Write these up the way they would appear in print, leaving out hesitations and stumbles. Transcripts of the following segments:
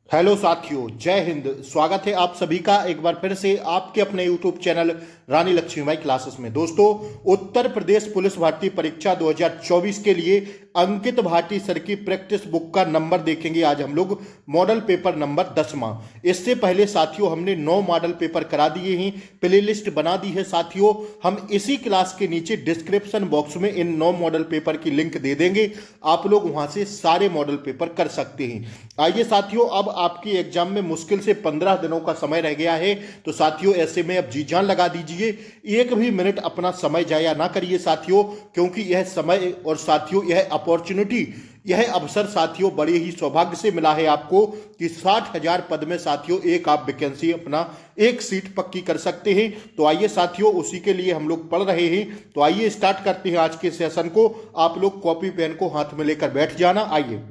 Hello साथियों, जय हिंद। स्वागत है आप सभी का एक बार फिर से आपके अपने यूट्यूब चैनल रानी लक्ष्मीबाई क्लासेस में। दोस्तों, उत्तर प्रदेश पुलिस भर्ती परीक्षा 2024 के लिए अंकित भाटी सर की प्रैक्टिस बुक का नंबर देखेंगे आज हम लोग। मॉडल पेपर नंबर 10वां। इससे पहले साथियों हमने 9 मॉडल पेपर करा दिए हैं, प्ले लिस्ट बना दी है साथियों। हम इसी क्लास के नीचे डिस्क्रिप्शन बॉक्स में इन 9 मॉडल पेपर की लिंक दे देंगे, आप लोग वहां से सारे मॉडल पेपर कर सकते हैं। आइए साथियों, अब आपकी एग्जाम में मुश्किल से 15 दिनों का समय रह गया है, तो साथियों ऐसे में अब जी जान लगा दीजिए। एक भी मिनट अपना समय जाया ना करिए साथियों, क्योंकि यह समय और साथियों यह अपॉर्चुनिटी, यह अवसर साथियों बड़े ही सौभाग्य से मिला है आपको कि 60,000 पद में साथियों एक आप वैकेंसी अपना एक सीट पक्की कर सकते हैं। तो आइए साथियों, उसी के लिए हम लोग पढ़ रहे हैं। तो आइए स्टार्ट करते हैं आज के सेशन को। आप लोग कॉपी पेन को हाथ में लेकर बैठ जाना। आइए,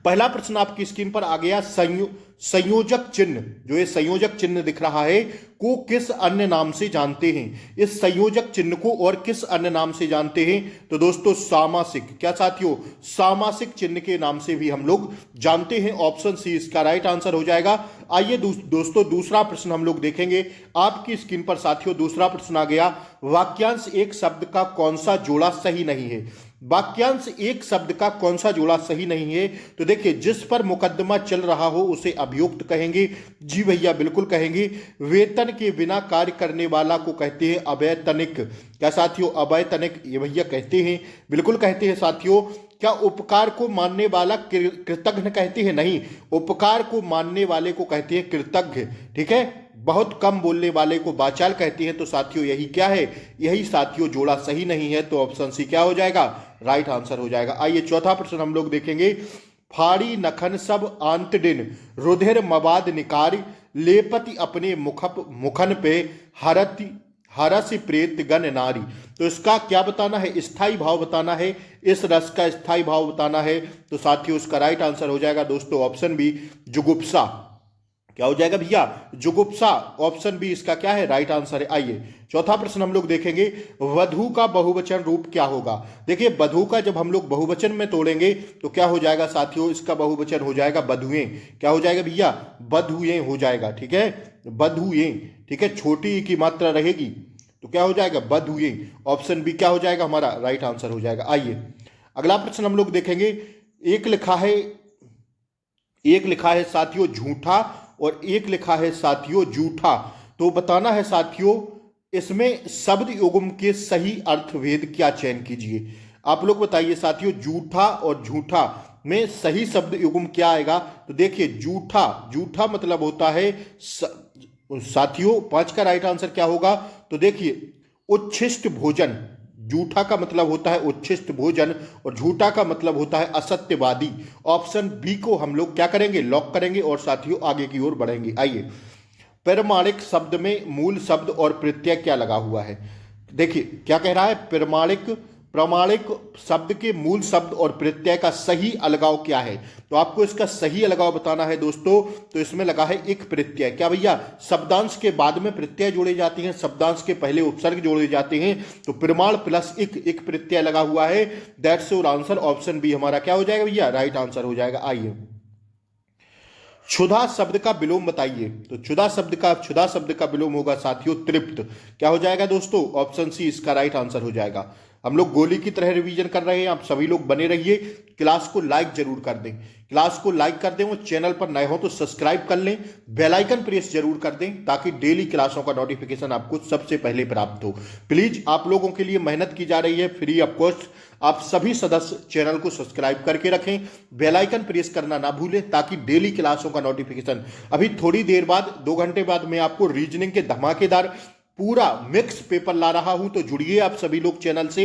पहला प्रश्न आपकी स्क्रीन पर आ गया। संयोजक चिन्ह, जो ये संयोजक चिन्ह दिख रहा है, को किस अन्य नाम से जानते हैं? इस संयोजक चिन्ह को और किस अन्य नाम से जानते हैं? तो दोस्तों सामासिक, क्या साथियों, सामासिक चिन्ह के नाम से भी हम लोग जानते हैं। ऑप्शन सी इसका राइट आंसर हो जाएगा। आइए दोस्तों, दूसरा प्रश्न हम लोग देखेंगे आपकी स्क्रीन पर साथियों। दूसरा प्रश्न आ गया, वाक्यांश एक शब्द का कौन सा जोड़ा सही नहीं है? वाक्यांश एक शब्द का कौन सा जोड़ा सही नहीं है? तो देखिए, जिस पर मुकदमा चल रहा हो उसे अभियुक्त कहेंगे। जी भैया, बिल्कुल कहेंगे। वेतन के बिना कार्य करने वाला को कहते हैं अवैतनिक। क्या साथियों, अवैतनिक ये भैया कहते हैं, बिल्कुल कहते हैं साथियों। क्या उपकार को मानने वाला कृतज्ञ कहते हैं? नहीं, उपकार को मानने वाले को कहते हैं कृतज्ञ। ठीक है, बहुत कम बोलने वाले को वाचाल कहते हैं। तो साथियों यही क्या है, यही साथियों जोड़ा सही नहीं है। तो ऑप्शन सी क्या हो जाएगा, राइट आंसर हो जाएगा। आइए चौथा प्रश्न हम लोग देखेंगे। फाड़ी नखन सब आंतडिन रुधिर मवाद निकार लेपति अपने मुखन पे हरति हरसि प्रेत गण नारी। तो इसका क्या बताना है, स्थाई भाव बताना है, इस रस का स्थाई भाव बताना है। तो साथियों इसका राइट आंसर हो जाएगा दोस्तों ऑप्शन बी, जुगुप्सा। क्या हो जाएगा भैया, जुगुप्सा। ऑप्शन बी इसका क्या है, राइट आंसर है। आइए चौथा प्रश्न हम लोग देखेंगे। वधु का बहुवचन रूप क्या होगा? देखिए, वधु का जब हम लोग बहुवचन में तोड़ेंगे तो क्या हो जाएगा साथियों, इसका बहुवचन हो जाएगा वधुएं। क्या हो जाएगा भैया, वधुएं हो जाएगा। ठीक है, वधुएं। ठीक है, छोटी की मात्रा रहेगी तो क्या हो जाएगा, वधुएं। ऑप्शन बी क्या हो जाएगा हमारा, राइट आंसर हो जाएगा। आइए अगला प्रश्न हम लोग देखेंगे। एक लिखा है एक लिखा है साथियों झूठा और एक लिखा है साथियों जूठा। तो बताना है साथियों, इसमें शब्द युग्म के सही अर्थभेद क्या चयन कीजिए। आप लोग बताइए साथियों, जूठा और झूठा में सही शब्द युग्म क्या आएगा? तो देखिए, जूठा, जूठा मतलब होता है साथियों 5 का राइट आंसर क्या होगा? तो देखिए, उच्छिष्ट भोजन। जूठा का मतलब होता है उच्छिष्ट भोजन और झूठा का मतलब होता है असत्यवादी। ऑप्शन बी को हम लोग क्या करेंगे, लॉक करेंगे और साथियों आगे की ओर बढ़ेंगे। आइए, प्रमाणिक शब्द में मूल शब्द और प्रत्यय क्या लगा हुआ है? देखिए क्या कह रहा है, प्रमाणिक शब्द के मूल शब्द और प्रत्यय का सही अलगाव क्या है? तो आपको इसका सही अलगाव बताना है दोस्तों। तो इसमें लगा है एक प्रत्यय। क्या भैया, शब्दांश के बाद में प्रत्यय जोड़े जाते हैं, शब्दांश के पहले उपसर्ग जोड़े जाते हैं। तो प्रमाण प्लस एक प्रत्यय लगा हुआ है। That's your answer. Option B हमारा क्या हो जाएगा भैया, राइट आंसर हो जाएगा। आइए, क्षुधा शब्द का विलोम बताइए। तो क्षुधा शब्द का विलोम होगा साथियों तृप्त। क्या हो जाएगा दोस्तों, ऑप्शन सी इसका राइट आंसर हो जाएगा। हम लोग गोली की तरह रिवीजन कर रहे हैं, आप सभी लोग बने रहिए। क्लास को लाइक जरूर कर दें, क्लास को लाइक कर दें, और चैनल पर नए हो तो सब्सक्राइब कर लें, बेल आइकन प्रेस जरूर कर दें ताकि डेली क्लासों का नोटिफिकेशन आपको सबसे पहले प्राप्त हो। प्लीज आप लोगों के लिए मेहनत की जा रही है फ्री ऑफ कॉस्ट। आप सभी सदस्य चैनल को सब्सक्राइब करके रखें, बेल आइकन प्रेस करना ना भूलें ताकि डेली क्लासों का नोटिफिकेशन। अभी थोड़ी देर बाद 2 घंटे बाद मैं आपको रीजनिंग के धमाकेदार पूरा मिक्स पेपर ला रहा हूं, तो जुड़िए आप सभी लोग चैनल से।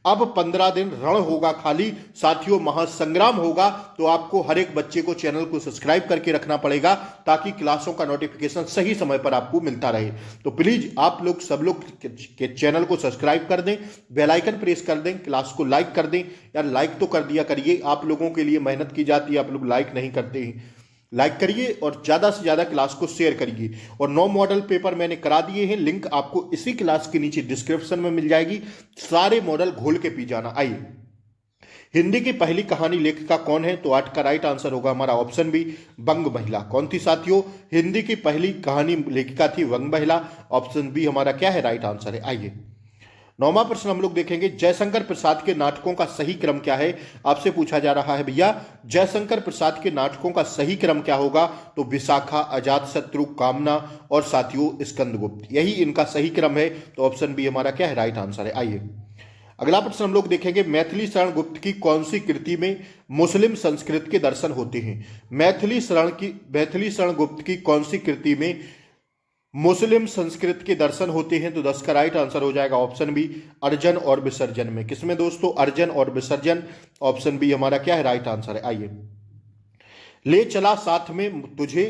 अब 15 दिन रण होगा खाली साथियों, महासंग्राम होगा। तो आपको हर एक बच्चे को चैनल को सब्सक्राइब करके रखना पड़ेगा ताकि क्लासों का नोटिफिकेशन सही समय पर आपको मिलता रहे। तो प्लीज आप लोग सब लोग के चैनल को सब्सक्राइब कर दें, बेल आइकन प्रेस कर दें, क्लास को लाइक कर दें। यार लाइक तो कर दिया करिए, आप लोगों के लिए मेहनत की जाती है, आप लोग लाइक नहीं करते हैं। लाइक करिए और ज़्यादा से ज़्यादा क्लास को शेयर करिए। और 9 मॉडल पेपर मैंने करा दिए हैं, लिंक आपको इसी क्लास के नीचे डिस्क्रिप्शन में मिल जाएगी। सारे मॉडल घोल के पी जाना। आइए, हिंदी की पहली कहानी लेखिका कौन है? तो 8 का राइट आंसर होगा हमारा ऑप्शन बी, वंग महिला। कौन थी साथियों? हिंदी की पहली कहानी लेखिका थी वंग महिला। ऑप्शन बी हमारा क्या है? राइट आंसर है। आइए 9वां प्रश्न हम लोग देखेंगे, जयशंकर प्रसाद के नाटकों का सही क्रम क्या है? आपसे पूछा जा रहा है भैया जयशंकर प्रसाद के नाटकों का सही क्रम क्या होगा? तो विशाखा, अजातशत्रु, कामना और साथियों स्कंदगुप्त, यही इनका सही क्रम है। तो ऑप्शन बी हमारा क्या है? राइट आंसर है। आइए अगला प्रश्न हम लोग देखेंगे, मैथिली शरण गुप्त की कौन सी कृति में मुस्लिम संस्कृत के दर्शन होते हैं? मैथिली शरण गुप्त की कौन सी कृति में मुस्लिम संस्कृत के दर्शन होते हैं? तो 10 का राइट आंसर हो जाएगा ऑप्शन बी, अर्जन और विसर्जन में। किसमें दोस्तों? अर्जन और विसर्जन। ऑप्शन बी हमारा क्या है? राइट आंसर है। आइए, ले चला साथ में तुझे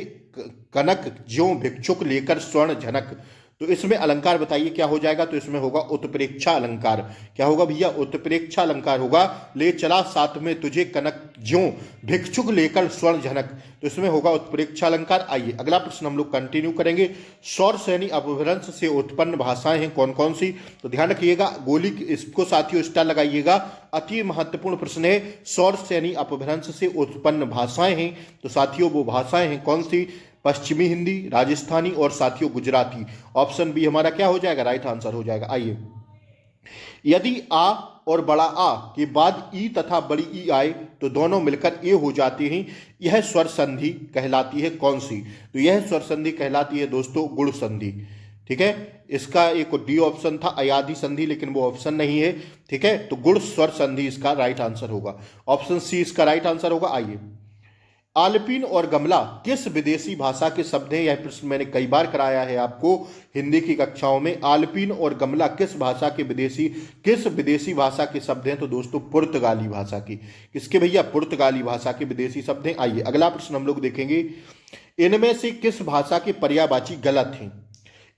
कनक ज्यों भिक्षुक लेकर स्वर्ण झनक, तो इसमें अलंकार बताइए क्या हो जाएगा? तो इसमें होगा उत्प्रेक्षा अलंकार। क्या होगा भैया? उत्प्रेक्षा अलंकार होगा। ले चला साथ में तुझे कनक ज्यों भिक्षुक लेकर स्वर्ण झनक, तो इसमें होगा उत्प्रेक्षा अलंकार। आइए अगला प्रश्न हम लोग कंटिन्यू करेंगे, सौर सैनी अपभ्रंश से उत्पन्न भाषाएं हैं कौन कौन सी? तो ध्यान रखिएगा, गोली इसको साथियों स्टार लगाइएगा, अति महत्वपूर्ण प्रश्न है। सौर सैनी अपभ्रंश से उत्पन्न भाषाएं हैं, तो साथियों वो भाषाएं हैं कौन सी? पश्चिमी हिंदी, राजस्थानी और साथियों गुजराती। ऑप्शन बी हमारा क्या हो जाएगा? राइट आंसर हो जाएगा। आइए, यदि आ और बड़ा आ के बाद ई तथा बड़ी ई आए तो दोनों मिलकर ए हो जाती हैं, यह स्वर संधि कहलाती है कौन सी? तो यह स्वर संधि कहलाती है दोस्तों गुण संधि। ठीक है, इसका एक डी ऑप्शन था अयाधि संधि, लेकिन वो ऑप्शन नहीं है। ठीक है, तो गुण स्वर संधि इसका राइट आंसर होगा। ऑप्शन सी इसका राइट आंसर होगा। आइए, आलपीन और गमला किस विदेशी भाषा के शब्द हैं? यह प्रश्न मैंने कई बार कराया है आपको हिंदी की कक्षाओं में। आलपीन और गमला किस विदेशी भाषा के शब्द हैं? तो दोस्तों पुर्तगाली भाषा की। किसके भैया? पुर्तगाली भाषा के विदेशी शब्द हैं। आइए अगला प्रश्न हम लोग देखेंगे, इनमें से किस भाषा के पर्यायवाची गलत हैं?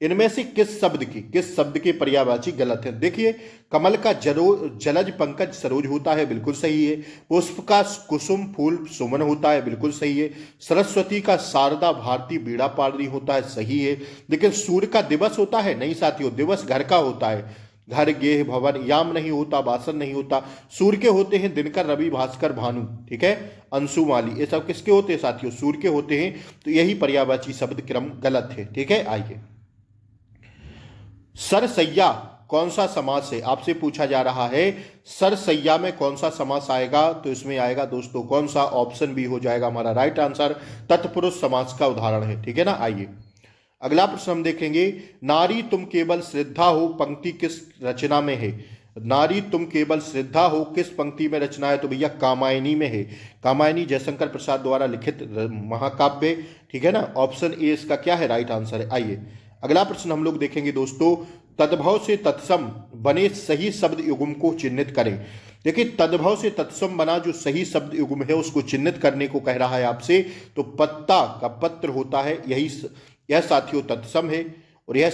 इनमें से किस शब्द के पर्यायवाची गलत है? देखिए, कमल का जलज पंकज सरोज होता है, बिल्कुल सही है। पुष्प का कुसुम फूल सुमन होता है, बिल्कुल सही है। सरस्वती का शारदा भारती बीड़ा पारनी होता है, सही है। लेकिन सूर्य का दिवस होता है? नहीं साथियों, दिवस घर का होता है। घर, गेह, भवन, याम नहीं होता, वासन नहीं होता। सूर्य के होते हैं दिनकर, रवि, भास्कर, भानु। ठीक है, अंशु, माली, ये सब किसके होते हैं साथियों? सूर्य के होते हैं। तो यही पर्यायवाची शब्द क्रम गलत है। ठीक है, आइए, सरसैया कौन सा समास है? आपसे पूछा जा रहा है सरसैया में कौन सा समास आएगा? तो इसमें आएगा दोस्तों कौन सा? ऑप्शन बी हो जाएगा हमारा राइट आंसर, तत्पुरुष समास का उदाहरण है। ठीक है ना। आइए अगला प्रश्न हम देखेंगे, नारी तुम केवल श्रद्धा हो पंक्ति किस रचना में है? नारी तुम केवल श्रद्धा हो किस पंक्ति में रचना है? तो भैया कामायनी में है। कामायनी जयशंकर प्रसाद द्वारा लिखित महाकाव्य। ठीक है ना। ऑप्शन ए इसका क्या है? राइट आंसर है। आइए अगला प्रश्न हम लोग देखेंगे दोस्तों, तद्भव से तत्सम बने सही शब्द युग्म को चिन्हित करें। देखिए, तद्भव से तत्सम बना जो सही शब्द युग्म है उसको चिन्हित करने को कह रहा है आपसे। तो पत्ता का पत्र होता है, यह साथियों तत्सम है, और यह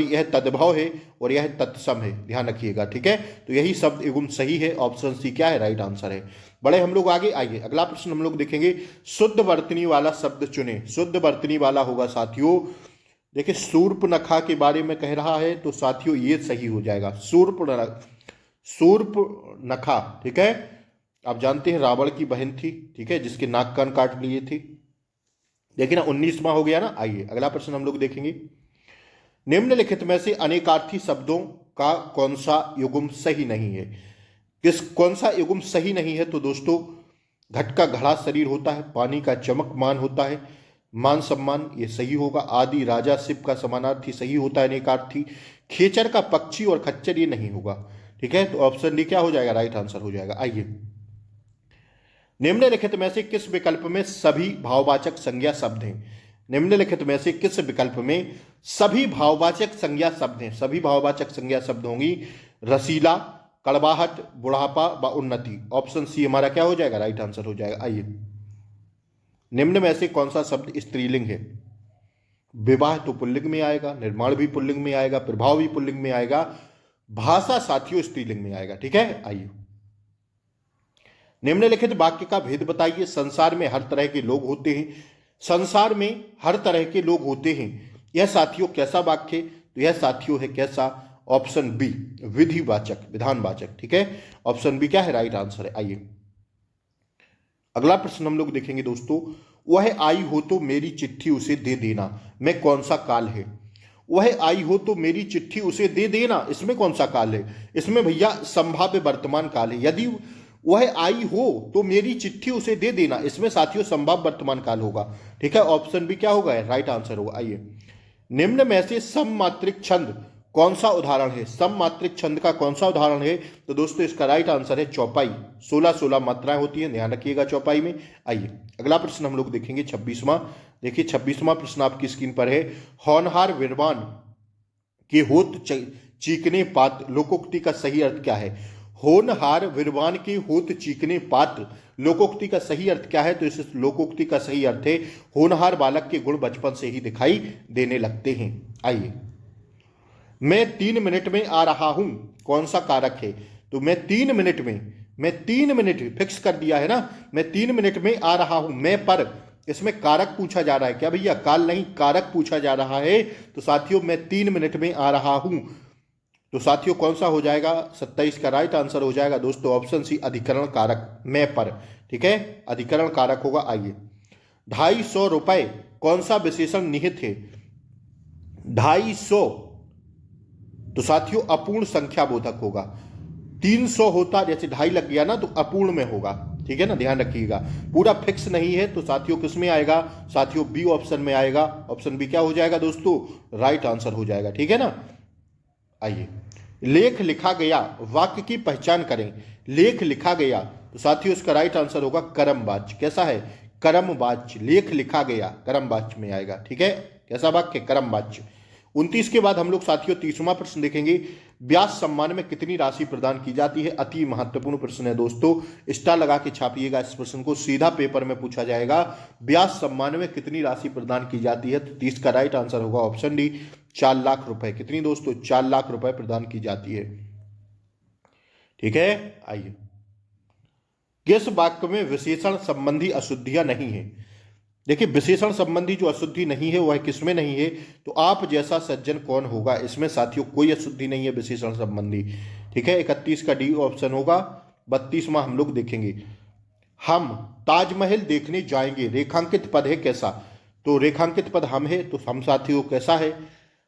यह तद्भव है और यह तत्सम है, ध्यान रखिएगा। ठीक है, तो यही शब्द युग्म सही है। ऑप्शन सी क्या है? राइट आंसर है। बड़े हम लोग आगे। आइए अगला प्रश्न हम लोग देखेंगे, शुद्ध वर्तनी वाला शब्द चुने। शुद्ध वर्तनी वाला होगा साथियों, देखिए शूर्पनखा के बारे में कह रहा है, तो साथियों ये सही हो जाएगा, शूर्पनखा। ठीक है, आप जानते हैं रावण की बहन थी, ठीक है, जिसके नाक कान काट लिए थे। देखिए ना, 19वां हो गया ना। आइए अगला प्रश्न हम लोग देखेंगे, निम्नलिखित में से अनेकार्थी शब्दों का कौन सा युग्म सही नहीं है? कौन सा युग्म सही नहीं है? तो दोस्तों, घट का घड़ा शरीर होता है, पानी का चमक मान होता है, मान सम्मान, ये सही होगा। आदि राजा शिव का समानार्थी सही होता है अनेकार्थी। खेचर का पक्षी और खच्चर ये नहीं होगा। ठीक है, तो ऑप्शन डी क्या हो जाएगा? राइट आंसर हो जाएगा। आइए, निम्नलिखित में से किस विकल्प में सभी भाववाचक संज्ञा शब्द हैं? निम्नलिखित में से किस विकल्प में सभी भाववाचक संज्ञा शब्द हैं? सभी भाववाचक संज्ञा शब्द होंगी रसीला, कड़वाहट, बुढ़ापा व उन्नति। ऑप्शन सी हमारा क्या हो जाएगा? राइट आंसर हो जाएगा। आइए, निम्न में से कौन सा शब्द स्त्रीलिंग है? विवाह तो पुल्लिंग में आएगा, निर्माण भी पुल्लिंग में आएगा, प्रभाव भी पुल्लिंग में आएगा, भाषा साथियों स्त्रीलिंग में आएगा। ठीक है, आइए, निम्नलिखित वाक्य का भेद बताइए। संसार में हर तरह के लोग होते हैं। संसार में हर तरह के लोग होते हैं, यह साथियों कैसा वाक्य है? तो यह साथियों है कैसा। ऑप्शन बी विधिवाचक, विधानवाचक। ठीक है, ऑप्शन बी क्या है, राइट आंसर है। आइए अगला प्रश्न हम लोग देखेंगे दोस्तों, वह आई हो तो मेरी चिट्ठी उसे दे देना, में कौन सा काल है? वह आई हो तो मेरी चिट्ठी उसे दे देना, इसमें कौन सा काल है? इसमें भैया संभाव्य वर्तमान काल है। यदि वह आई हो तो मेरी चिट्ठी उसे दे देना, इसमें साथियों संभाव्य वर्तमान काल होगा। ठीक है, ऑप्शन बी क्या होगा, राइट आंसर होगा। आइए निम्न में से सममात्रिक छंद कौन सा उदाहरण है? सममात्रिक छंद का कौन सा उदाहरण है? तो दोस्तों इसका राइट आंसर है चौपाई। 16 मात्राएं होती हैं, ध्यान रखिएगा चौपाई में। आइए अगला प्रश्न हम लोग देखेंगे 26वां। देखिए 26वां प्रश्न आपकी स्क्रीन पर है, होनहार विद्वान के होत चीकने पात लोकोक्ति का सही अर्थ क्या है? होनहार विद्वान के होत चीकने पात लोकोक्ति का सही अर्थ क्या है? तो इस लोकोक्ति का सही अर्थ है, होनहार बालक के गुण बचपन से ही दिखाई देने लगते हैं। आइए मैं 3 मिनट में आ रहा हूं, कौन सा कारक है? तो मैं 3 मिनट फिक्स कर दिया है ना, मैं 3 मिनट में आ रहा हूं, मैं पर इसमें कारक पूछा जा रहा है क्या भैया? काल नहीं, कारक पूछा जा रहा है। तो साथियों मैं 3 मिनट में आ रहा हूं, तो साथियों कौन सा हो जाएगा? 27 का राइट आंसर हो जाएगा दोस्तों ऑप्शन सी अधिकरण कारक, मैं पर। ठीक है, अधिकरण कारक होगा। आइए 250 रुपए कौन सा विशेषण निहित है? 250 तो साथियों अपूर्ण संख्या बोधक होगा। 300 होता, जैसे 2.5 लग गया ना तो अपूर्ण में होगा। ठीक है ना, ध्यान रखिएगा, पूरा फिक्स नहीं है। तो साथियों किस में आएगा? साथियों बी ऑप्शन में आएगा। ऑप्शन बी क्या हो जाएगा दोस्तों? राइट आंसर हो जाएगा। ठीक है ना। आइए लेख लिखा गया, वाक्य की पहचान करें। लेख लिखा गया तो साथियों इसका राइट आंसर होगा कर्मवाच्य। कैसा है? कर्मवाच्य। लेख लिखा गया कर्मवाच्य में आएगा। ठीक है, कैसा वाक्य? कर्मवाच्य। 29 के बाद हम लोग साथियों 30वां प्रश्न देखेंगे, ब्याज सम्मान में कितनी राशि प्रदान की जाती है? अति महत्वपूर्ण प्रश्न है दोस्तों, स्टार लगा के छापिएगा इस प्रश्न को, सीधा पेपर में पूछा जाएगा। ब्याज सम्मान में कितनी राशि प्रदान की जाती है? तो 30 का राइट आंसर होगा ऑप्शन डी 4 लाख रुपए। कितनी दोस्तों? 4 लाख रुपए प्रदान की जाती है। ठीक है, आइए किस वाक्य में विशेषण संबंधी अशुद्धियां नहीं है? देखिए विशेषण संबंधी जो अशुद्धि नहीं है वह किसमें नहीं है? तो आप जैसा सज्जन कौन होगा, इसमें साथियों कोई अशुद्धि नहीं है विशेषण संबंधी। ठीक है, 31 का डी ऑप्शन होगा। 32वां हम लोग देखेंगे, हम ताजमहल देखने जाएंगे, रेखांकित पद है कैसा? तो रेखांकित पद हम है, तो हम साथियों कैसा है?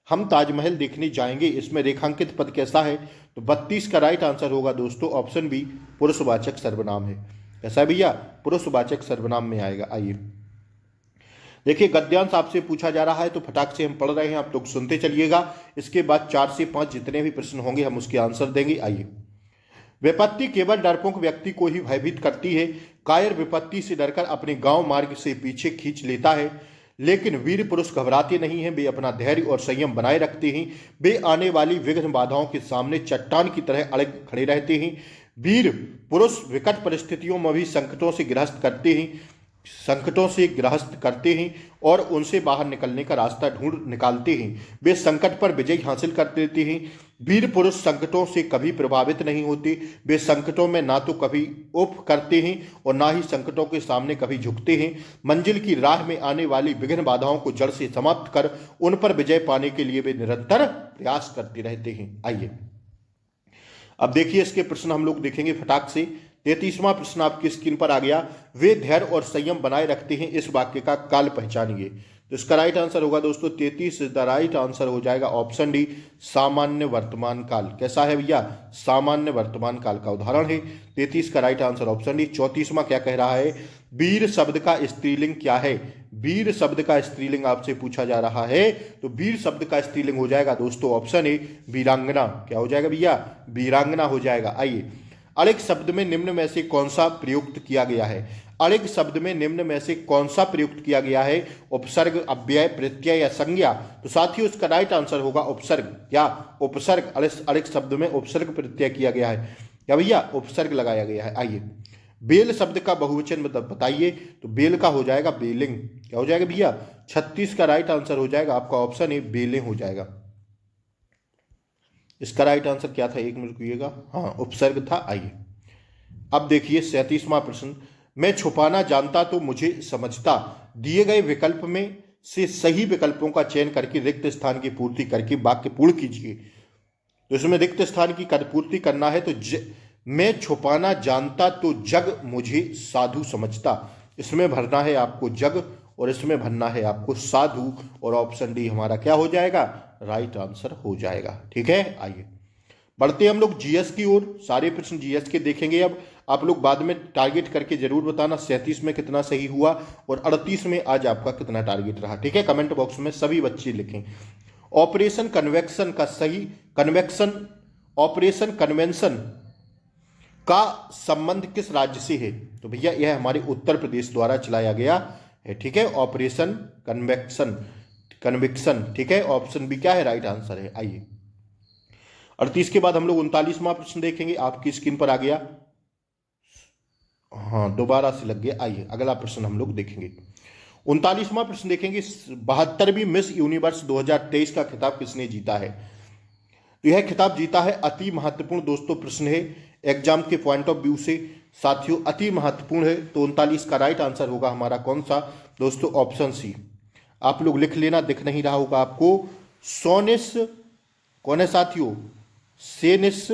हम ताजमहल देखने जाएंगे, इसमें रेखांकित पद कैसा है? तो 32 का राइट आंसर होगा दोस्तों ऑप्शन बी पुरुषवाचक सर्वनाम है। कैसा भैया? पुरुषवाचक सर्वनाम में आएगा। आइए देखिए गद्यांश आपसे पूछा जा रहा है तो फटाक से हम पढ़ रहे हैं, आप लोग सुनते चलिएगा। इसके बाद 4 से 5 जितने भी प्रश्न होंगे हम उसके आंसर देंगे। आइए विपत्ति केवल डरपोक व्यक्ति को ही भयभीत करती है। कायर विपत्ति से डरकर अपने गांव मार्ग से पीछे खींच लेता है, लेकिन वीर पुरुष घबराते नहीं हैं, वे अपना धैर्य और संयम बनाए रखते हैं। वे आने वाली विघ्न बाधाओं के सामने चट्टान की तरह अड़े खड़े रहते हैं। वीर पुरुष विकट परिस्थितियों में भी संकटों से ग्रस्त करते हैं और उनसे बाहर निकलने का रास्ता ढूंढ निकालते हैं। वे संकट पर विजय हासिल कर लेते हैं। वीर पुरुष संकटों से कभी प्रभावित नहीं होते। वे संकटों में ना तो कभी उप करते हैं और ना ही संकटों के सामने कभी झुकते हैं। मंजिल की राह में आने वाली विघ्न बाधाओं को जड़ से समाप्त कर उन पर विजय पाने के लिए वे निरंतर प्रयास करते रहते हैं। आइए अब देखिए इसके प्रश्न हम लोग देखेंगे फटाक से। 33वां प्रश्न आपकी स्क्रीन पर आ गया, वे धैर्य और संयम बनाए रखते हैं, इस वाक्य का काल पहचानिए। तो इसका राइट आंसर होगा दोस्तों 33 द राइट आंसर हो जाएगा ऑप्शन डी सामान्य वर्तमान काल। कैसा है भैया? सामान्य वर्तमान काल का उदाहरण है। 33 का राइट आंसर ऑप्शन डी। 34वां क्या कह रहा है, वीर शब्द का स्त्रीलिंग क्या है? वीर शब्द का स्त्रीलिंग आपसे पूछा जा रहा है, तो वीर शब्द का स्त्रीलिंग हो जाएगा दोस्तों ऑप्शन ए वीरांगना। क्या हो जाएगा भैया? वीरांगना हो जाएगा। आइए अड़िग शब्द में निम्न में से कौन सा प्रयुक्त किया गया है? अड़िग शब्द में निम्न में से कौन सा प्रयुक्त किया गया है? उपसर्ग, अव्यय, प्रत्यय या संज्ञा? तो साथियों इसका राइट आंसर होगा उपसर्ग या उपसर्ग। अड़िग शब्द में उपसर्ग प्रत्यय किया गया है क्या भैया? उपसर्ग लगाया गया है। आइए बेल शब्द का बहुवचन मतलब बताइए, तो बेल का हो जाएगा बेलिंग। क्या हो जाएगा भैया? 36 का राइट आंसर हो जाएगा आपका ऑप्शन ए बेले हो जाएगा। इसका राइट आंसर क्या था? एक मिनट रुकिएगा, हाँ उपसर्ग था। आइए अब देखिए 37वां प्रश्न, मैं छुपाना जानता तो मुझे समझता, दिए गए विकल्प में से सही विकल्पों का चयन करके रिक्त स्थान की पूर्ति करके वाक्य पूर्ण कीजिए। तो इसमें रिक्त स्थान की पूर्ति करना है तो मैं छुपाना जानता तो जग मुझे साधु समझता। इसमें भरना है आपको जग और इसमें भरना है आपको साधु, और ऑप्शन डी हमारा क्या हो जाएगा, राइट आंसर हो जाएगा। ठीक है, आइए बढ़ते हम लोग जीएस की ओर। सारे प्रश्न जीएस के देखेंगे। अब आप लोग बाद में टारगेट करके जरूर बताना 37 में कितना सही हुआ और 38 में आज आपका कितना टारगेट रहा। ठीक है, कमेंट बॉक्स में सभी बच्चे लिखें। ऑपरेशन कन्वेक्शन का सही ऑपरेशन कन्वेंशन का संबंध किस राज्य से है? तो भैया यह हमारे उत्तर प्रदेश द्वारा चलाया गया है। ठीक है, ऑपरेशन कन्विक्शन। ठीक है, ऑप्शन बी क्या है, राइट आंसर है। आइए 38 के बाद हम लोग 39वां प्रश्न देखेंगे। आपकी स्क्रीन पर आ गया, हाँ दोबारा से लग गया। आइए अगला प्रश्न हम लोग देखेंगे। 39वां प्रश्न देखेंगे। 72वीं मिस यूनिवर्स 2023 का खिताब किसने जीता है? तो यह खिताब जीता है, अति महत्वपूर्ण दोस्तों प्रश्न है एग्जाम के पॉइंट ऑफ व्यू से साथियों, अति महत्वपूर्ण है। तो 39 का राइट आंसर होगा हमारा कौन सा दोस्तों, ऑप्शन सी। आप लोग लिख लेना, दिख नहीं रहा होगा आपको। सोनिस कौन है साथियों, सेनिस,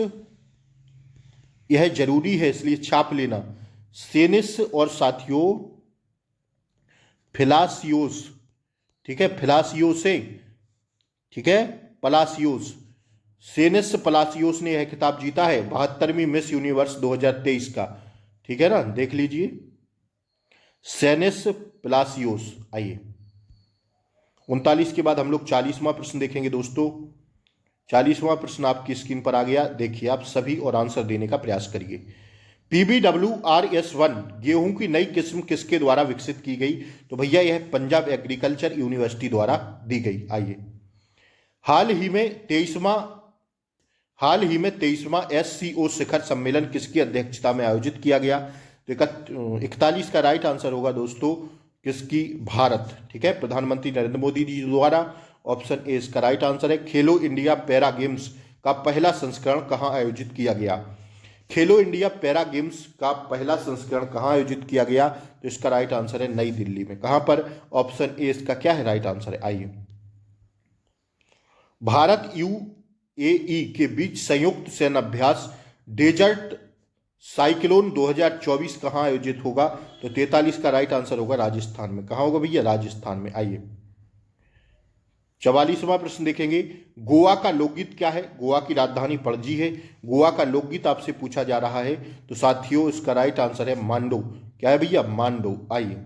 यह जरूरी है इसलिए छाप लेना। सेनिस और साथियों फिलासियोस। ठीक है, फिलासियोसे, ठीक है, पलासियोस, सेनिस पलासियोस ने यह खिताब जीता है 72वीं मिस यूनिवर्स 2023 का। ठीक है ना, देख लीजिए, सेनिस पलासियोस। आइए 39 के बाद हम लोग 40वां प्रश्न देखेंगे दोस्तों। 40वां प्रश्न आपकी स्क्रीन पर आ गया, देखिए आप सभी और आंसर देने का प्रयास करिए। PBWRS1 गेहूं की नई किस्म किसके द्वारा विकसित की गई? तो भैया यह पंजाब एग्रीकल्चर यूनिवर्सिटी द्वारा दी गई। आइए हाल ही में 23वां SCO शिखर सम्मेलन किसकी अध्यक्षता में आयोजित किया गया? तो 41 का राइट आंसर होगा दोस्तों किसकी, भारत। ठीक है, प्रधानमंत्री नरेंद्र मोदी जी द्वारा। ऑप्शन ए इसका राइट आंसर है। खेलो इंडिया पैरा गेम्स का पहला संस्करण कहां आयोजित किया गया? खेलो इंडिया पैरा गेम्स का पहला संस्करण कहां आयोजित किया गया? तो इसका राइट आंसर है नई दिल्ली में। कहां पर? ऑप्शन ए इसका क्या है, राइट आंसर है। आइए भारत UAE के बीच संयुक्त सैन्य अभ्यास डेजर्ट साइक्लोन 2024 कहां आयोजित होगा? तो 43 का राइट आंसर होगा राजस्थान में। कहां होगा भैया? राजस्थान में। आइए 44वां प्रश्न देखेंगे। गोवा का लोकगीत क्या है? गोवा की राजधानी पणजी है। गोवा का लोकगीत आपसे पूछा जा रहा है, तो साथियों इसका राइट आंसर है मांडो। क्या है भैया? मांडो। आइए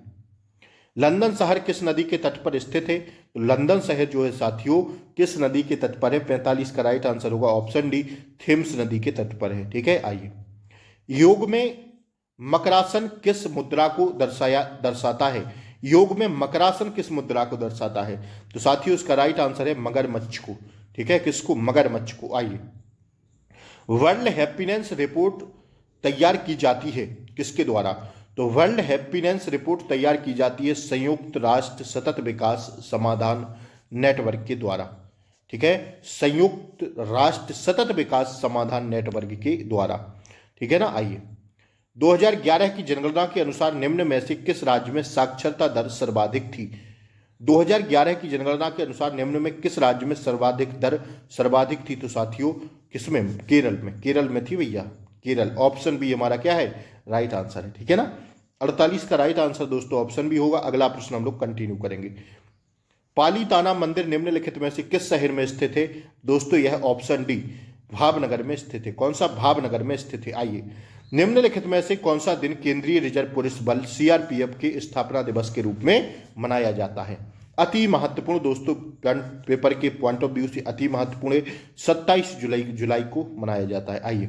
लंदन शहर किस नदी के तट पर स्थित है? तो लंदन शहर जो है साथियों किस नदी के तट पर है? 45 का राइट आंसर होगा ऑप्शन डी, थेम्स नदी के तट पर है। ठीक है, आइए योग में मकरासन किस मुद्रा को दर्शाता है? योग में मकरासन किस मुद्रा को दर्शाता है? तो साथियों इसका राइट आंसर है मगरमच्छ को। ठीक है, किसको? मगरमच्छ को। आइए वर्ल्ड हैप्पीनेस रिपोर्ट तैयार की जाती है किसके द्वारा? तो वर्ल्ड हैप्पीनेस रिपोर्ट तैयार की जाती है संयुक्त राष्ट्र सतत विकास समाधान नेटवर्क के द्वारा। ठीक है, संयुक्त राष्ट्र सतत विकास समाधान नेटवर्क के द्वारा। ठीक है ना। आइए 2011 की जनगणना के अनुसार निम्न में से किस राज्य में साक्षरता दर सर्वाधिक थी? 2011 की जनगणना के अनुसार निम्न में किस राज्य में सर्वाधिक थी? तो साथियों किसमें? केरल में। केरल में थी भैया, केरल। ऑप्शन बी हमारा क्या है? राइट आंसर है। ठीक है ना। 48 का राइट आंसर दोस्तों ऑप्शन बी होगा। अगला प्रश्न हम लोग कंटिन्यू करेंगे। पालीताना मंदिर निम्नलिखित में से किस शहर में स्थित है? दोस्तों यह ऑप्शन डी भावनगर में स्थित है। कौन सा? भावनगर में स्थित है। आइए निम्नलिखित में से कौन सा दिन केंद्रीय रिजर्व पुलिस बल CRPF के स्थापना दिवस के रूप में मनाया जाता है? अति महत्वपूर्ण दोस्तों, पेपर के पॉइंट ऑफ व्यू से अति महत्वपूर्ण है। 27 जुलाई को मनाया जाता है। आइए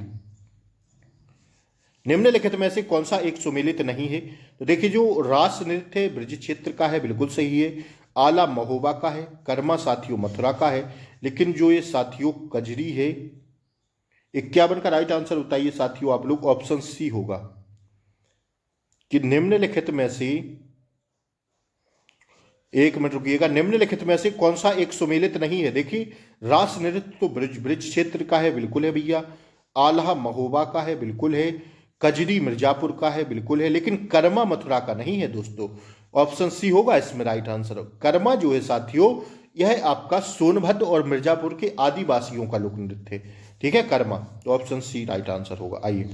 निम्नलिखित में से कौन सा एक सुमेलित नहीं है? तो देखिए जो रास नृत्य ब्रज क्षेत्र का है बिल्कुल सही है, आला महोबा का है, कर्मा साथियों मथुरा का है, लेकिन जो ये साथियों कजरी है 51 का राइट आंसर बताइए साथियों आप लोग। ऑप्शन सी होगा कि निम्नलिखित में से, एक मिनट रुकिएगा, निम्नलिखित में से कौन सा एक सुमेलित नहीं है? देखिए रास नृत्य तो ब्रज क्षेत्र का है बिल्कुल है भैया, आल्हा महोबा का है बिल्कुल है, कजरी मिर्जापुर का है बिल्कुल है, लेकिन कर्मा मथुरा का नहीं है दोस्तों। ऑप्शन सी होगा इसमें राइट आंसर। कर्मा जो है साथियों यह आपका सोनभद्र और मिर्जापुर के आदिवासियों का लोक नृत्य है। ठीक है, कर्मा। तो ऑप्शन सी राइट आंसर होगा। आइए,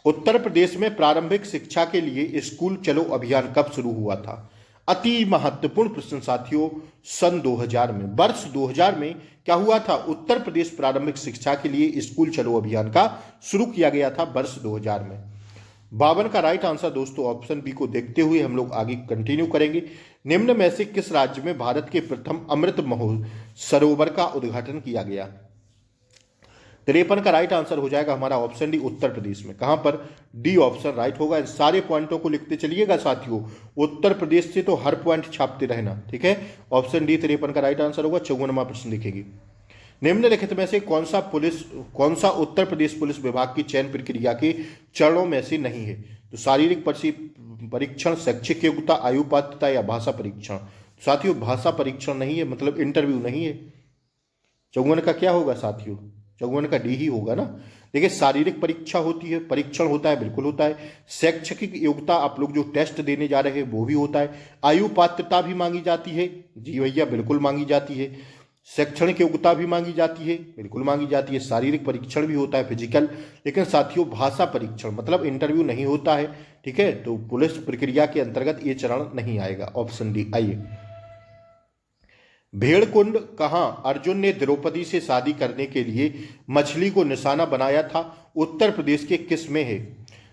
उत्तर प्रदेश में प्रारंभिक शिक्षा के लिए स्कूल चलो अभियान कब शुरू हुआ था? अति महत्वपूर्ण प्रश्न साथियों। सन 2000 में, वर्ष 2000 में क्या हुआ था? उत्तर प्रदेश प्रारंभिक शिक्षा के लिए स्कूल चलो अभियान का शुरू किया गया था वर्ष 2000 में। 52 का राइट आंसर दोस्तों ऑप्शन बी को देखते हुए हम लोग आगे कंटिन्यू करेंगे। निम्न में से किस राज्य में भारत के प्रथम अमृत सरोवर का उद्घाटन किया गया? 53 का राइट आंसर हो जाएगा हमारा ऑप्शन डी, उत्तर प्रदेश में। कहां पर? डी ऑप्शन राइट होगा। इन सारे पॉइंटों को लिखते चलिएगा साथियों, उत्तर प्रदेश से तो हर पॉइंट छापते रहना, ठीक है। ऑप्शन डी 53 का राइट आंसर होगा। 54वां प्रश्न देखेंगे, निम्नलिखित में से कौन सा उत्तर प्रदेश पुलिस विभाग की चयन प्रक्रिया के चरणों में से नहीं है? तो शारीरिक परीक्षण, शैक्षिक योग्यता, आयु पात्रता या भाषा परीक्षण। साथियों भाषा परीक्षण नहीं है, मतलब इंटरव्यू नहीं है। 54 का क्या होगा साथियों? 54 का डी ही होगा ना। देखिए, शारीरिक परीक्षा होती है, परीक्षण होता है, बिल्कुल होता है। शैक्षिक योग्यता, आप लोग जो टेस्ट देने जा रहे हैं वो भी होता है। आयु पात्रता भी मांगी जाती है, जी भैया बिल्कुल मांगी जाती है। शैक्षणिक योग्यता भी मांगी जाती है, बिल्कुल मांगी जाती है। शारीरिक परीक्षण भी होता है, फिजिकल। लेकिन साथियों भाषा परीक्षण मतलब इंटरव्यू नहीं होता है, ठीक है। तो पुलिस प्रक्रिया के अंतर्गत ये चरण नहीं आएगा, ऑप्शन डी। आइए, भेड़कुंड कहां अर्जुन ने द्रौपदी से शादी करने के लिए मछली को निशाना बनाया था? उत्तर प्रदेश के किस में है?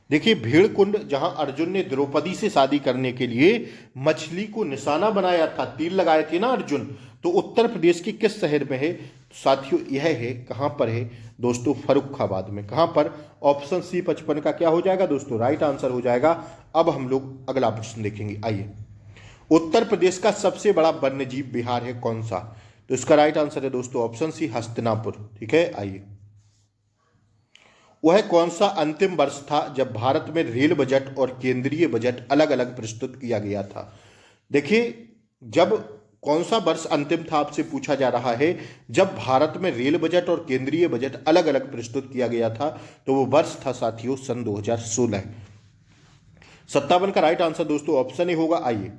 देखिए, भेड़कुंड जहां अर्जुन ने द्रौपदी से शादी करने के लिए मछली को निशाना बनाया था, तीर लगाए थे ना अर्जुन, तो उत्तर प्रदेश के किस शहर में है? साथियों यह है, कहां पर है दोस्तों? फर्रुखाबाद में। कहां पर? ऑप्शन सी 55 का क्या हो जाएगा दोस्तों? राइट आंसर हो जाएगा। अब हम लोग अगला प्रश्न देखेंगे। आइए, उत्तर प्रदेश का सबसे बड़ा वन्यजीव विहार है कौन सा? तो इसका राइट आंसर है दोस्तों ऑप्शन सी, हस्तिनापुर, ठीक है। आइए, वह कौन सा अंतिम वर्ष था जब भारत में रेल बजट और केंद्रीय बजट अलग अलग प्रस्तुत किया गया था? देखिए, जब कौन सा वर्ष अंतिम था आपसे पूछा जा रहा है, जब भारत में रेल बजट और केंद्रीय बजट अलग अलग प्रस्तुत किया गया था, तो वो वर्ष था साथियों सन 2016। 57 का राइट आंसर दोस्तों ऑप्शन ए होगा। आइए,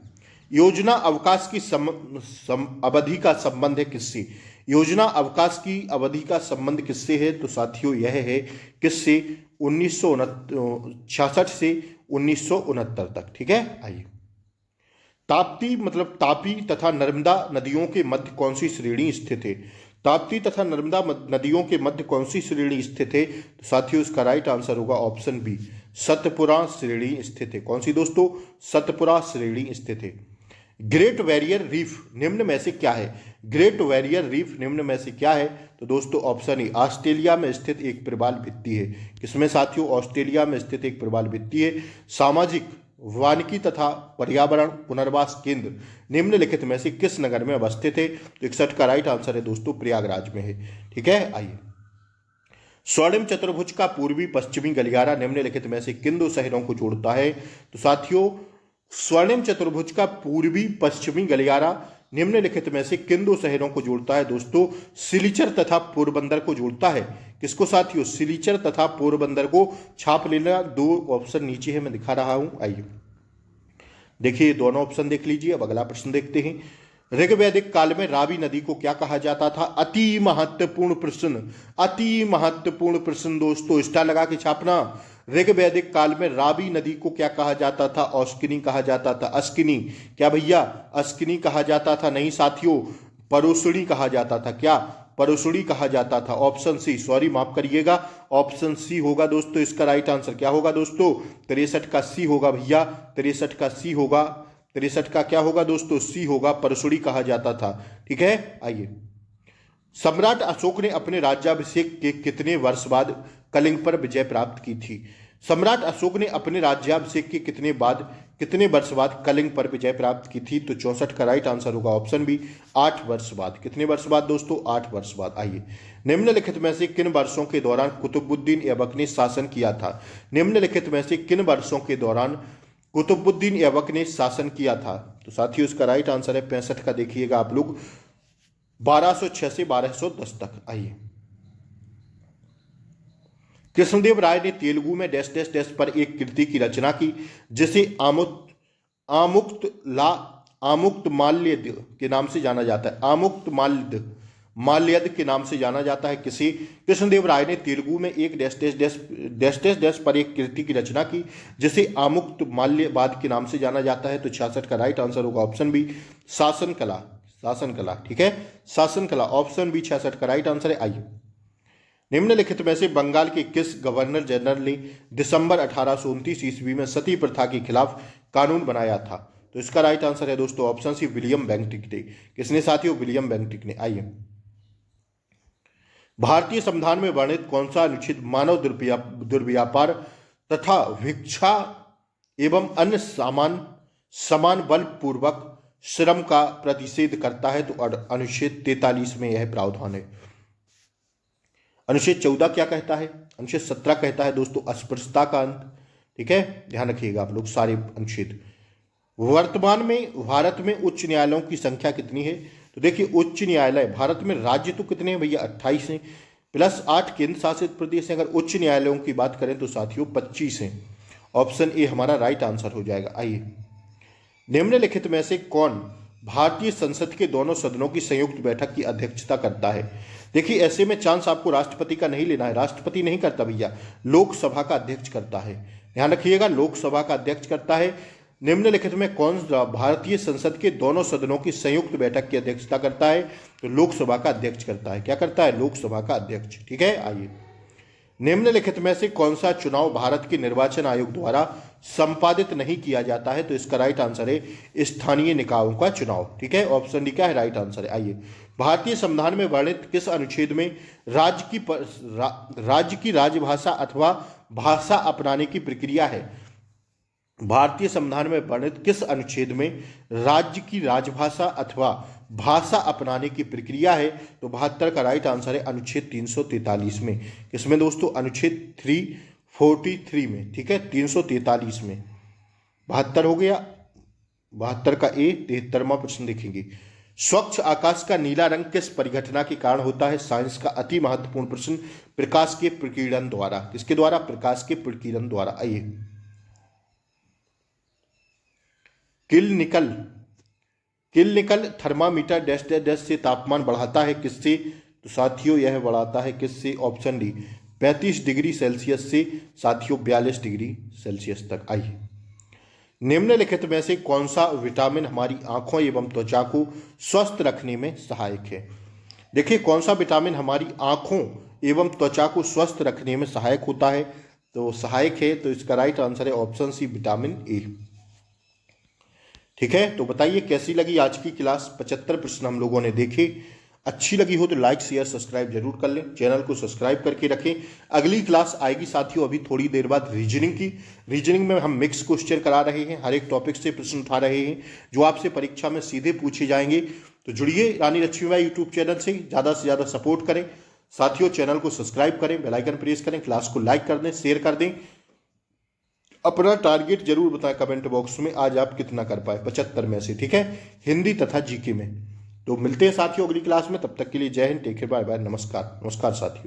योजना अवकाश की अवधि का संबंध है किससे? योजना अवकाश की अवधि का संबंध किससे है? तो साथियों यह है किससे? 1966 से 1969 तक, ठीक है। आइए, ताप्ती मतलब तापी तथा नर्मदा नदियों के मध्य कौन सी श्रेणी स्थित है? ताप्ती तथा नर्मदा नदियों के मध्य कौन सी श्रेणी स्थित है? तो साथियों इसका राइट आंसर होगा ऑप्शन बी, सतपुरा श्रेणी स्थित है। कौन सी दोस्तों? सतपुरा श्रेणी स्थित है। ग्रेट बैरियर रीफ निम्न में से क्या है? ग्रेट बैरियर रीफ निम्न में से क्या है? तो दोस्तों ऑप्शन ए, ऑस्ट्रेलिया में स्थित एक प्रवाल भित्ति है। किसमें साथियों? ऑस्ट्रेलिया में स्थित एक प्रवाल भित्ति है। सामाजिक, वानिकी तथा पर्यावरण पुनर्वास केंद्र निम्नलिखित में से किस नगर में अवस्थित है? तो 61 का राइट आंसर है दोस्तों प्रयागराज में है, ठीक है। आइए, स्वर्णिम चतुर्भुज का पूर्वी पश्चिमी गलियारा निम्नलिखित में से किन दो शहरों को जोड़ता है? तो साथियों स्वर्णिम चतुर्भुज का पूर्वी पश्चिमी गलियारा निम्नलिखित में से किन दो शहरों को जोड़ता है? दोस्तों सिलीचर तथा पोरबंदर को जोड़ता है। किसको साथियों? सिलीचर तथा पोरबंदर को। छाप लेना, दो ऑप्शन नीचे है मैं दिखा रहा हूं। आइए देखिए, दोनों ऑप्शन देख लीजिए। अब अगला प्रश्न देखते हैं। ऋग्वैदिक काल में रावी नदी को क्या कहा जाता था? अति महत्वपूर्ण प्रश्न, अति महत्वपूर्ण प्रश्न दोस्तों, स्टार लगा के छापना। ऋग्वैदिक काल में रावी नदी को क्या कहा जाता था? औस्किनी कहा जाता था। अस्किनी, क्या भैया अस्किनी कहा जाता था? नहीं साथियों, परोसड़ी कहा जाता था। क्या? परोसड़ी कहा जाता था। ऑप्शन सी, सॉरी माफ करिएगा, ऑप्शन सी होगा दोस्तों इसका राइट आंसर। क्या होगा दोस्तों? 63 का सी होगा भैया, 63 का सी होगा। 63 का क्या होगा दोस्तों? सी होगा, परसुड़ी कहा जाता था, ठीक है। आइए, सम्राट अशोक ने अपने राज्याभिषेक के कितने वर्ष बाद कलिंग पर विजय प्राप्त की थी? सम्राट अशोक ने अपने राज्याभिषेक के कितने वर्ष बाद कलिंग पर विजय प्राप्त की थी? तो 64 का राइट आंसर होगा ऑप्शन बी, 8 वर्ष बाद। कितने वर्ष बाद दोस्तों? 8 वर्ष बाद। आइए, निम्नलिखित में से किन वर्षों के दौरान कुतुबुद्दीन ऐबक ने शासन किया था? निम्नलिखित में से किन वर्षों के दौरान कुतुबुद्दीन ऐबक ने शासन किया था? तो साथियों इसका राइट आंसर है 65 का, देखिएगा आप लोग, 1206 से 1210 तक। आइए, कृष्णदेव राय ने तेलुगु में डैश डैश डैश पर एक कृति की रचना की जिसे आमुक्त माल्यद के नाम से जाना जाता है। आमुक्त माल्यद के नाम से जाना जाता है? किसी? कृष्णदेव राय ने तेलुगु में एक dash dash dash dash dash dash पर एक कृति की रचना की जिसे आमुक्त माल्यवाद के नाम से जाना जाता है। तो 66 का राइट आंसर होगा ऑप्शन बी, शासन कला। शासन कला, ठीक है, शासन कला, ऑप्शन बी 66 का राइट आंसर है। आइए, निम्नलिखित में से बंगाल के किस गवर्नर जनरल ने दिसंबर 1829 ईस्वी में सती प्रथा के खिलाफ कानून बनाया था? तो इसका राइट आंसर है दोस्तों ऑप्शन सी, विलियम बेंटिक ने। किसने साथियों? विलियम बेंटिक ने। आइए, भारतीय संविधान में वर्णित कौन सा अनुच्छेद मानव दुर्व्यापार तथा भिक्षा एवं अन्य समान बलपूर्वक श्रम का प्रतिषेध करता है? तो अनुच्छेद 43 में यह प्रावधान है। अनुच्छेद 14 क्या कहता है? अनुच्छेद 17 कहता है दोस्तों अस्पृश्यता का अंत। ठीक है, ध्यान रखिएगा आप लोग सारे अनुच्छेद। वर्तमान में भारत में उच्च न्यायालयों की संख्या कितनी है? तो देखिए, उच्च न्यायालय भारत में राज्य तो कितने हैं भैया? 28 हैं, प्लस 8 केंद्र शासित प्रदेश हैं। अगर उच्च न्यायालयों की बात करें तो साथियों 25 हैं। ऑप्शन ए हमारा राइट आंसर हो जाएगा। आइए, निम्नलिखित में से कौन भारतीय संसद के दोनों सदनों की संयुक्त बैठक की अध्यक्षता करता है? देखिए, ऐसे में चांस आपको राष्ट्रपति का नहीं लेना है, राष्ट्रपति नहीं करता भैया, लोकसभा का अध्यक्ष करता है। ध्यान रखिएगा, लोकसभा का अध्यक्ष करता है। निम्नलिखित में कौन भारतीय संसद के दोनों सदनों की संयुक्त बैठक की अध्यक्षता करता है? तो लोकसभा का अध्यक्ष करता है। क्या करता है? लोकसभा का अध्यक्ष। ठीक है, आइए, निम्नलिखित में से कौन सा चुनाव भारत के निर्वाचन आयोग द्वारा संपादित नहीं किया जाता है? तो इसका राइट आंसर है स्थानीय निकायों का चुनाव। ठीक है, ऑप्शन डी क्या है? राइट आंसर है। आइए, भारतीय संविधान में वर्णित किस अनुच्छेद में राज्य की राजभाषा अथवा भाषा अपनाने की प्रक्रिया है? भारतीय संविधान में वर्णित किस अनुच्छेद में राज्य की राजभाषा अथवा भाषा अपनाने की प्रक्रिया है? तो 72 का राइट आंसर है अनुच्छेद 343 में। किसमें दोस्तों? अनुच्छेद 343 में। ठीक है, 343 में 72 हो गया। 72 का ए 73वां प्रश्न देखेंगे। स्वच्छ आकाश का नीला रंग किस परिघटना के कारण होता है? साइंस का अति महत्वपूर्ण प्रश्न। प्रकाश के प्रकीर्णन द्वारा। किसके द्वारा? प्रकाश के प्रकीर्णन द्वारा। आइए, किल निकल थर्मामीटर डैश डैश डैश से तापमान बढ़ाता है किससे? तो साथियों यह बढ़ाता है किससे? ऑप्शन डी 35 डिग्री सेल्सियस से साथियों 42 डिग्री सेल्सियस तक। आइए, निम्नलिखित में से कौन सा विटामिन हमारी आंखों एवं त्वचा को स्वस्थ रखने में सहायक है? देखिए, कौन सा विटामिन हमारी आंखों एवं त्वचा को स्वस्थ रखने में सहायक होता है? तो सहायक है, तो इसका राइट आंसर है ऑप्शन सी, विटामिन ए। ठीक है, तो बताइए कैसी लगी आज की क्लास? 75 प्रश्न हम लोगों ने देखे। अच्छी लगी हो तो लाइक शेयर सब्सक्राइब जरूर कर लें, चैनल को सब्सक्राइब करके रखें। अगली क्लास आएगी साथियों अभी थोड़ी देर बाद रीजनिंग की। रीजनिंग में हम मिक्स क्वेश्चन करा रहे हैं, हर एक टॉपिक से प्रश्न उठा रहे हैं जो आपसे परीक्षा में सीधे पूछे जाएंगे। तो जुड़िए रानी लक्ष्मीबाई यूट्यूब चैनल से, ज़्यादा से ज़्यादा सपोर्ट करें साथियों। चैनल को सब्सक्राइब करें, बेल आइकन प्रेस करें, क्लास को लाइक कर दें, शेयर कर दें। अपना टारगेट जरूर बताएं कमेंट बॉक्स में, आज आप कितना कर पाए 75 में से। ठीक है, हिंदी तथा जीके में। तो मिलते हैं साथियों अगली क्लास में, तब तक के लिए जय हिंद, टेक केयर, बाय बाय, नमस्कार। नमस्कार साथियों।